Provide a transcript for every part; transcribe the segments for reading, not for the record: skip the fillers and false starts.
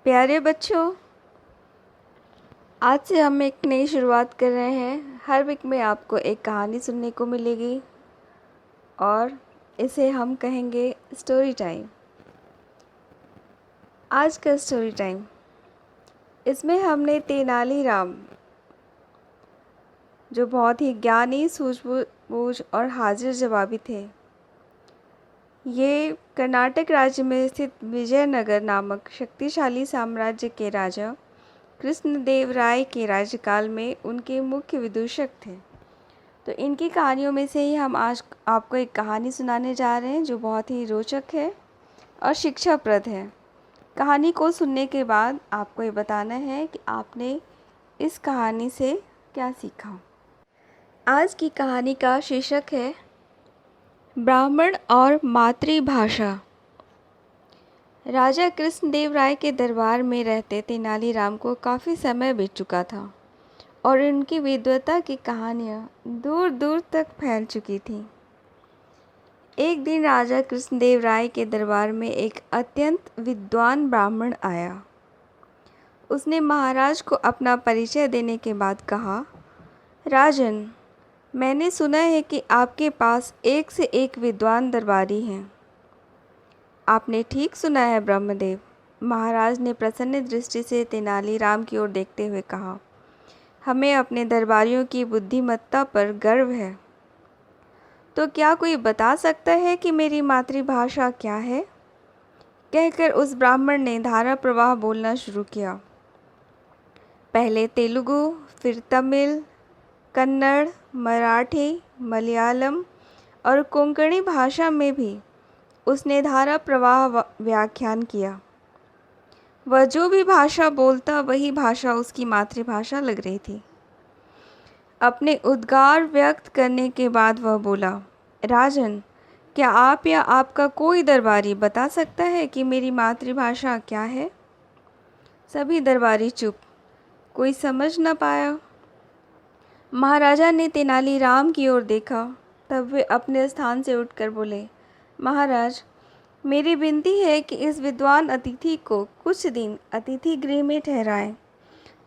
प्यारे बच्चों, आज से हम एक नई शुरुआत कर रहे हैं। हर वीक में आपको एक कहानी सुनने को मिलेगी और इसे हम कहेंगे स्टोरी टाइम। आज का स्टोरी टाइम, इसमें हमने तेनालीराम, जो बहुत ही ज्ञानी, सूझबूझ और हाजिर जवाबी थे, ये कर्नाटक राज्य में स्थित विजयनगर नामक शक्तिशाली साम्राज्य के राजा कृष्णदेव राय के राज्यकाल में उनके मुख्य विदूषक थे। तो इनकी कहानियों में से ही हम आज आपको एक कहानी सुनाने जा रहे हैं जो बहुत ही रोचक है और शिक्षाप्रद है। कहानी को सुनने के बाद आपको ये बताना है कि आपने इस कहानी से क्या सीखा। आज की कहानी का शीर्षक है ब्राह्मण और मातृभाषा। राजा कृष्णदेव राय के दरबार में रहते तेनालीराम को काफ़ी समय बीत चुका था और उनकी विद्वता की कहानियाँ दूर दूर तक फैल चुकी थीं। एक दिन राजा कृष्णदेव राय के दरबार में एक अत्यंत विद्वान ब्राह्मण आया। उसने महाराज को अपना परिचय देने के बाद कहा, राजन, मैंने सुना है कि आपके पास एक से एक विद्वान दरबारी हैं। आपने ठीक सुना है ब्रह्मदेव, महाराज ने प्रसन्न दृष्टि से तेनालीराम की ओर देखते हुए कहा। हमें अपने दरबारियों की बुद्धिमत्ता पर गर्व है। तो क्या कोई बता सकता है कि मेरी मातृभाषा क्या है? कहकर उस ब्राह्मण ने धारा प्रवाह बोलना शुरू किया। पहले तेलुगु, फिर तमिल, कन्नड़, मराठी, मलयालम और कोंकणी भाषा में भी उसने धारा प्रवाह व्याख्यान किया। वह जो भी भाषा बोलता वही भाषा उसकी मातृभाषा लग रही थी। अपने उद्गार व्यक्त करने के बाद वह बोला, राजन, क्या आप या आपका कोई दरबारी बता सकता है कि मेरी मातृभाषा क्या है? सभी दरबारी चुप, कोई समझ न पाया। महाराजा ने तेनालीराम की ओर देखा, तब वे अपने स्थान से उठकर बोले, महाराज, मेरी विनती है कि इस विद्वान अतिथि को कुछ दिन अतिथि गृह में ठहराएं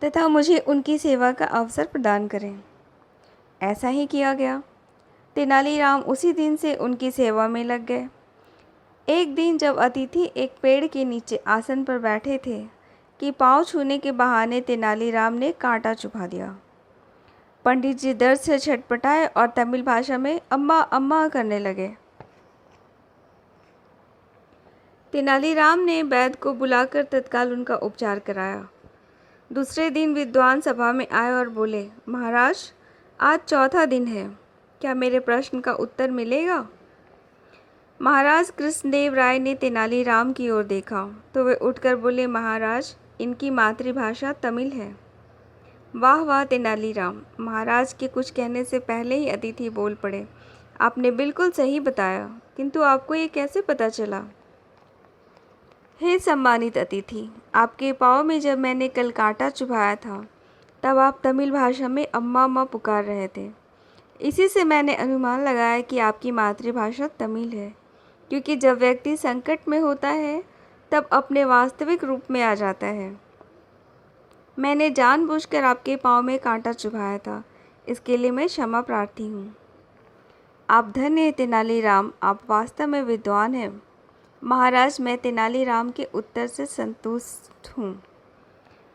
तथा मुझे उनकी सेवा का अवसर प्रदान करें। ऐसा ही किया गया। तेनालीराम उसी दिन से उनकी सेवा में लग गए। एक दिन जब अतिथि एक पेड़ के नीचे आसन पर बैठे थे कि पाँव छूने के बहाने तेनालीराम ने कांटा चुभा दिया। पंडित जी दर्द से छटपटाए और तमिल भाषा में अम्मा अम्मा करने लगे। तेनालीराम ने वैद्य को बुलाकर तत्काल उनका उपचार कराया। दूसरे दिन विद्वान सभा में आए और बोले, महाराज, आज चौथा दिन है, क्या मेरे प्रश्न का उत्तर मिलेगा? महाराज कृष्णदेव राय ने तेनालीराम की ओर देखा तो वे उठकर बोले, महाराज, इनकी मातृभाषा तमिल है। वाह वाह तेनालीराम, महाराज के कुछ कहने से पहले ही अतिथि बोल पड़े, आपने बिल्कुल सही बताया, किंतु आपको ये कैसे पता चला? हे सम्मानित अतिथि, आपके पाँव में जब मैंने कल कांटा चुभाया था तब आप तमिल भाषा में अम्मा अम्मा पुकार रहे थे। इसी से मैंने अनुमान लगाया कि आपकी मातृभाषा तमिल है, क्योंकि जब व्यक्ति संकट में होता है तब अपने वास्तविक रूप में आ जाता है। मैंने जानबूझकर आपके पाँव में कांटा चुभाया था, इसके लिए मैं क्षमा प्रार्थी हूँ। आप धन्य हैं तेनालीराम, आप वास्तव में विद्वान हैं। महाराज, मैं तेनालीराम के उत्तर से संतुष्ट हूँ।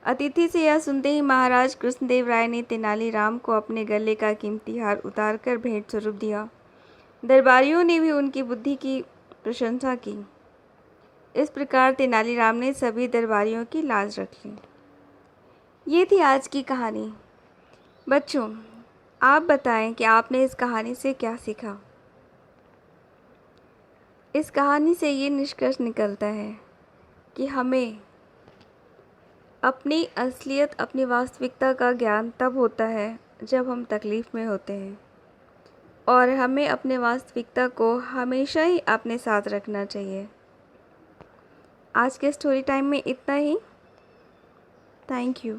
अतिथि से यह सुनते ही महाराज कृष्णदेव राय ने तेनालीराम को अपने गले का कीमती हार उतारकर भेंट स्वरूप दिया। दरबारियों ने भी उनकी बुद्धि की प्रशंसा की। इस प्रकार तेनालीराम ने सभी दरबारियों की लाज रख ली। ये थी आज की कहानी। बच्चों, आप बताएं कि आपने इस कहानी से क्या सीखा। इस कहानी से ये निष्कर्ष निकलता है कि हमें अपनी असलियत, अपनी वास्तविकता का ज्ञान तब होता है जब हम तकलीफ़ में होते हैं, और हमें अपने वास्तविकता को हमेशा ही अपने साथ रखना चाहिए। आज के स्टोरी टाइम में इतना ही। Thank you.